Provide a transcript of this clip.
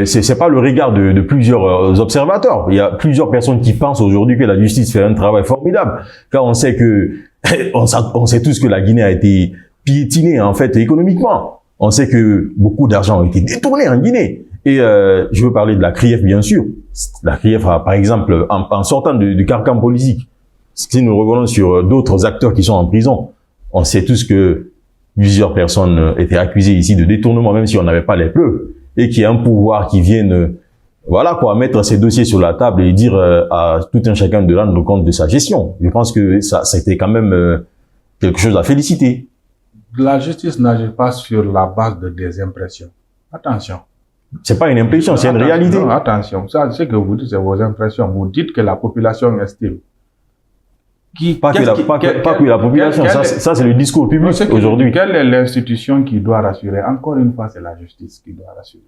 C'est pas le regard de plusieurs observateurs. Il y a plusieurs personnes qui pensent aujourd'hui que la justice fait un travail formidable. Car on sait que, on sait tous que la Guinée a été piétinée, en fait, économiquement. On sait que beaucoup d'argent a été détourné en Guinée. Et je veux parler de la CRIEF, bien sûr. La CRIEF, par exemple, en sortant du carcan politique, si nous revenons sur d'autres acteurs qui sont en prison, on sait tous que plusieurs personnes étaient accusées ici de détournement, même si on n'avait pas les preuves, et qu'il y a un pouvoir qui vienne, voilà quoi, mettre ces dossiers sur la table et dire à tout un chacun de rendre compte de sa gestion. Je pense que ça a été quand même quelque chose à féliciter. La justice n'agit pas sur la base de des impressions. Attention. C'est pas une impression, c'est une réalité. Non, attention, ça, ce que vous dites, c'est vos impressions. Vous dites que la population estime. Pas que la population, ça c'est le discours public aujourd'hui. Quelle est l'institution qui doit rassurer? Encore une fois, c'est la justice qui doit rassurer.